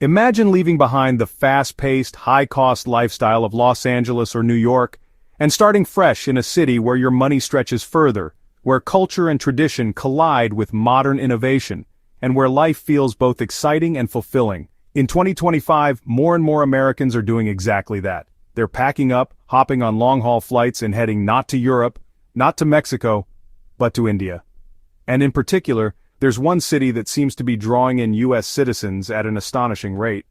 Imagine leaving behind the fast-paced, high-cost lifestyle of Los Angeles or New York, and starting fresh in a city where your money stretches further, where culture and tradition collide with modern innovation, and where life feels both exciting and fulfilling. In 2025, more and more Americans are doing exactly that. They're packing up, hopping on long-haul flights and heading not to Europe, not to Mexico, but to India. And in particular, there's one city that seems to be drawing in U.S. citizens at an astonishing rate.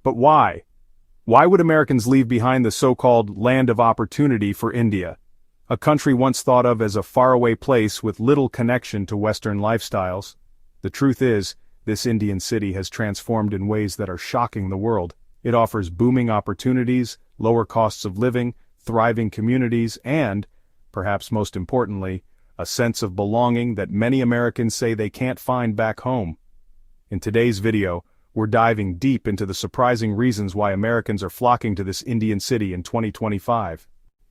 But why? Why would Americans leave behind the so-called land of opportunity for India? A country once thought of as a faraway place with little connection to Western lifestyles. The truth is, this Indian city has transformed in ways that are shocking the world. It offers booming opportunities, lower costs of living, thriving communities, and, perhaps most importantly, a sense of belonging that many Americans say they can't find back home. In today's video, we're diving deep into the surprising reasons why Americans are flocking to this Indian city in 2025.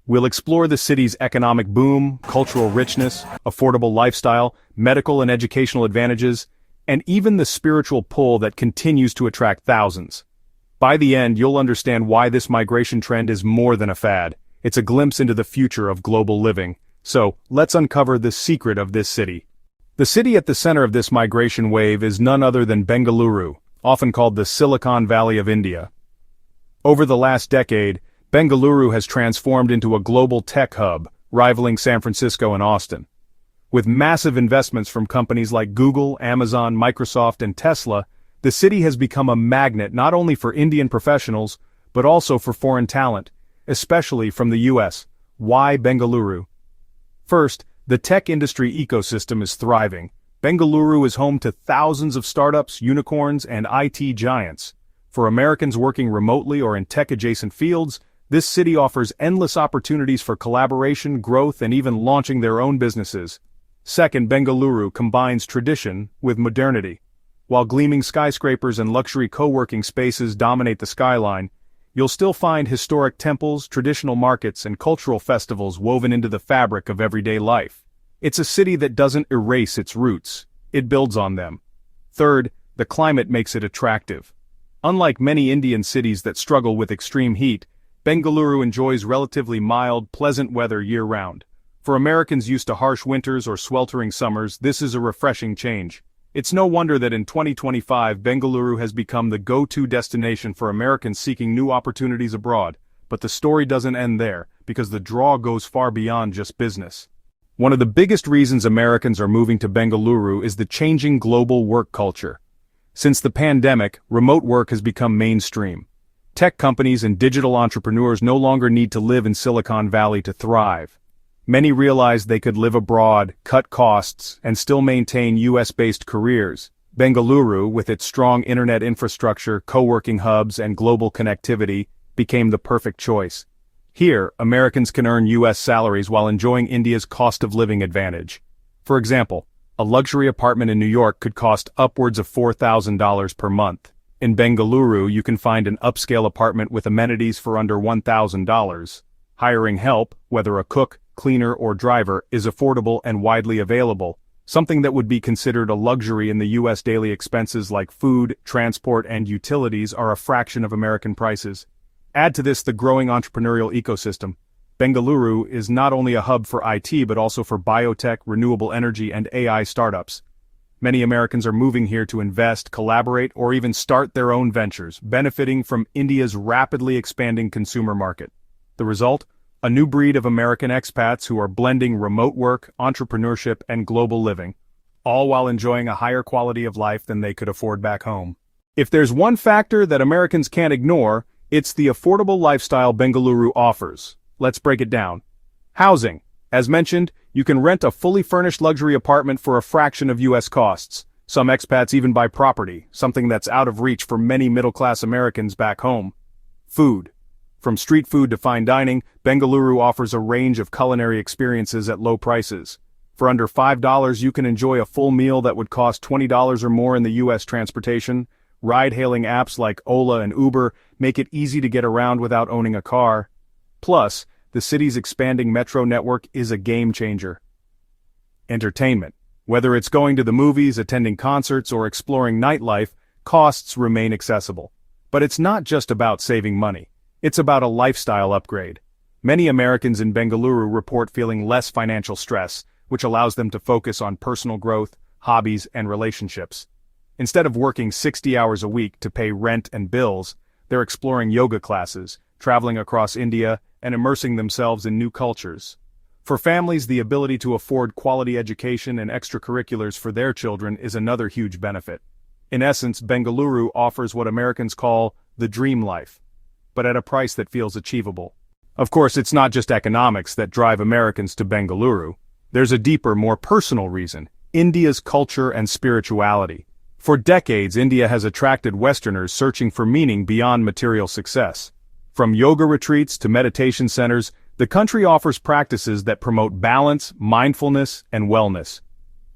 We'll explore the city's economic boom, cultural richness, affordable lifestyle, medical and educational advantages, and even the spiritual pull that continues to attract thousands. By the end, you'll understand why this migration trend is more than a fad. It's a glimpse into the future of global living. So, let's uncover the secret of this city. The city at the center of this migration wave is none other than Bengaluru, often called the Silicon Valley of India. Over the last decade, Bengaluru has transformed into a global tech hub, rivaling San Francisco and Austin. With massive investments from companies like Google, Amazon, Microsoft, and Tesla, the city has become a magnet not only for Indian professionals, but also for foreign talent, especially from the US. Why Bengaluru? First, the tech industry ecosystem is thriving. Bengaluru is home to thousands of startups, unicorns, and IT giants. For Americans working remotely or in tech-adjacent fields, this city offers endless opportunities for collaboration, growth, and even launching their own businesses. Second, Bengaluru combines tradition with modernity. While gleaming skyscrapers and luxury co-working spaces dominate the skyline, you'll still find historic temples, traditional markets, and cultural festivals woven into the fabric of everyday life. It's a city that doesn't erase its roots, it builds on them. Third, the climate makes it attractive. Unlike many Indian cities that struggle with extreme heat, Bengaluru enjoys relatively mild, pleasant weather year-round. For Americans used to harsh winters or sweltering summers, this is a refreshing change. It's no wonder that in 2025 Bengaluru has become the go-to destination for Americans seeking new opportunities abroad. But the story doesn't end there, because the draw goes far beyond just business. One of the biggest reasons Americans are moving to Bengaluru is the changing global work culture. Since the pandemic, remote work has become mainstream. Tech companies and digital entrepreneurs no longer need to live in Silicon Valley to thrive. Many realized they could live abroad, cut costs, and still maintain US-based careers. Bengaluru, with its strong internet infrastructure, co-working hubs, and global connectivity, became the perfect choice. Here, Americans can earn US salaries while enjoying India's cost of living advantage. For example, a luxury apartment in New York could cost upwards of $4,000 per month. In Bengaluru, you can find an upscale apartment with amenities for under $1,000. Hiring help, whether a cook, cleaner, or driver, is affordable and widely available, something that would be considered a luxury in the U.S. Daily expenses like food, transport, and utilities are a fraction of American prices. Add to this the growing entrepreneurial ecosystem. Bengaluru is not only a hub for IT but also for biotech, renewable energy, and AI startups. Many Americans are moving here to invest, collaborate, or even start their own ventures, benefiting from India's rapidly expanding consumer market. The result? A new breed of American expats who are blending remote work, entrepreneurship, and global living, all while enjoying a higher quality of life than they could afford back home. If there's one factor that Americans can't ignore, it's the affordable lifestyle Bengaluru offers. Let's break it down. Housing. As mentioned, you can rent a fully furnished luxury apartment for a fraction of U.S. costs. Some expats even buy property, something that's out of reach for many middle-class Americans back home. Food. From street food to fine dining, Bengaluru offers a range of culinary experiences at low prices. For under $5 you can enjoy a full meal that would cost $20 or more in the U.S. transportation. Ride-hailing apps like Ola and Uber make it easy to get around without owning a car. Plus, the city's expanding metro network is a game-changer. Entertainment. Whether it's going to the movies, attending concerts, or exploring nightlife, costs remain accessible. But it's not just about saving money. It's about a lifestyle upgrade. Many Americans in Bengaluru report feeling less financial stress, which allows them to focus on personal growth, hobbies, and relationships. Instead of working 60 hours a week to pay rent and bills, they're exploring yoga classes, traveling across India, and immersing themselves in new cultures. For families, the ability to afford quality education and extracurriculars for their children is another huge benefit. In essence, Bengaluru offers what Americans call the dream life, but at a price that feels achievable. Of course, it's not just economics that drive Americans to Bengaluru. There's a deeper, more personal reason: India's culture and spirituality. For decades, India has attracted Westerners searching for meaning beyond material success. From yoga retreats to meditation centers, the country offers practices that promote balance, mindfulness, and wellness.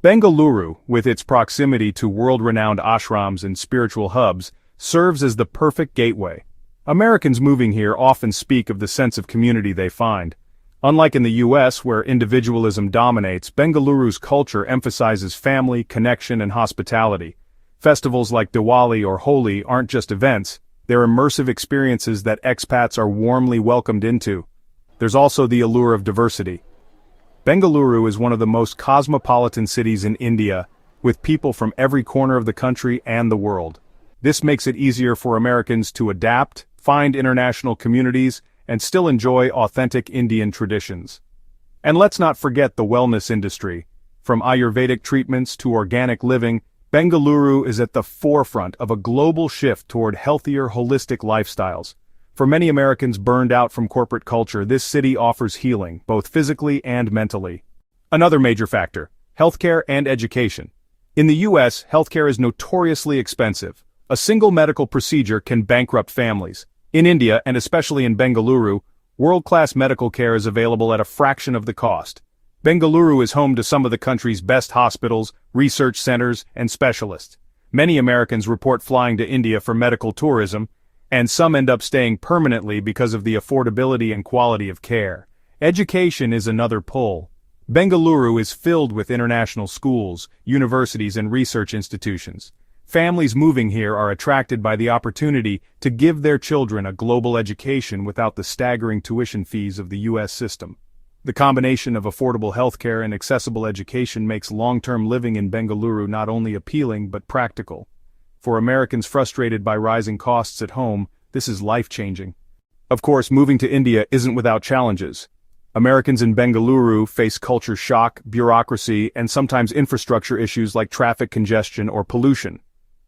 Bengaluru, with its proximity to world-renowned ashrams and spiritual hubs, serves as the perfect gateway. Americans moving here often speak of the sense of community they find. Unlike in the US, where individualism dominates, Bengaluru's culture emphasizes family, connection, and hospitality. Festivals like Diwali or Holi aren't just events, they're immersive experiences that expats are warmly welcomed into. There's also the allure of diversity. Bengaluru is one of the most cosmopolitan cities in India, with people from every corner of the country and the world. This makes it easier for Americans to adapt, find international communities, and still enjoy authentic Indian traditions. And let's not forget the wellness industry. From Ayurvedic treatments to organic living, Bengaluru is at the forefront of a global shift toward healthier, holistic lifestyles. For many Americans burned out from corporate culture, this city offers healing, both physically and mentally. Another major factor: healthcare and education. In the US, healthcare is notoriously expensive. A single medical procedure can bankrupt families. In India, and especially in Bengaluru, world-class medical care is available at a fraction of the cost. Bengaluru is home to some of the country's best hospitals, research centers, and specialists. Many Americans report flying to India for medical tourism, and some end up staying permanently because of the affordability and quality of care. Education is another pull. Bengaluru is filled with international schools, universities, and research institutions. Families moving here are attracted by the opportunity to give their children a global education without the staggering tuition fees of the US system. The combination of affordable healthcare and accessible education makes long-term living in Bengaluru not only appealing but practical. For Americans frustrated by rising costs at home, this is life-changing. Of course, moving to India isn't without challenges. Americans in Bengaluru face culture shock, bureaucracy, and sometimes infrastructure issues like traffic congestion or pollution.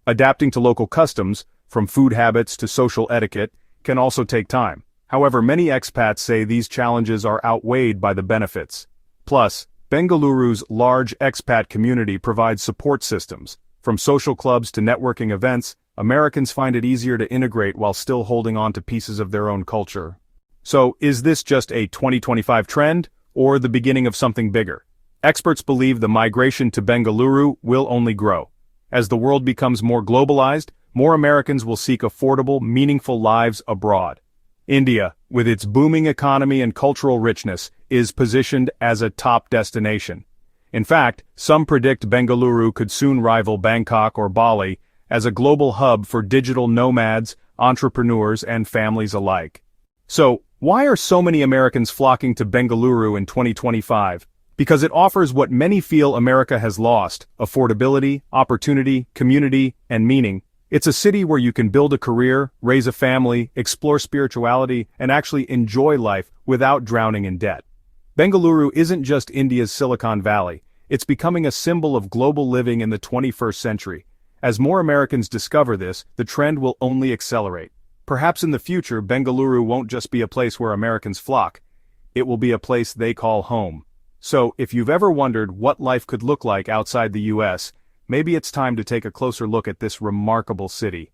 Adapting to local customs, from food habits to social etiquette, can also take time. However, many expats say these challenges are outweighed by the benefits. Plus, Bengaluru's large expat community provides support systems. From social clubs to networking events, Americans find it easier to integrate while still holding on to pieces of their own culture. So, is this just a 2025 trend, or the beginning of something bigger? Experts believe the migration to Bengaluru will only grow. As the world becomes more globalized, more Americans will seek affordable, meaningful lives abroad. India, with its booming economy and cultural richness, is positioned as a top destination. In fact, some predict Bengaluru could soon rival Bangkok or Bali as a global hub for digital nomads, entrepreneurs, and families alike. So, why are so many Americans flocking to Bengaluru in 2025? Because it offers what many feel America has lost: affordability, opportunity, community, and meaning. It's a city where you can build a career, raise a family, explore spirituality, and actually enjoy life without drowning in debt. Bengaluru isn't just India's Silicon Valley, it's becoming a symbol of global living in the 21st century. As more Americans discover this, the trend will only accelerate. Perhaps in the future, Bengaluru won't just be a place where Americans flock, it will be a place they call home. So, if you've ever wondered what life could look like outside the US, maybe it's time to take a closer look at this remarkable city.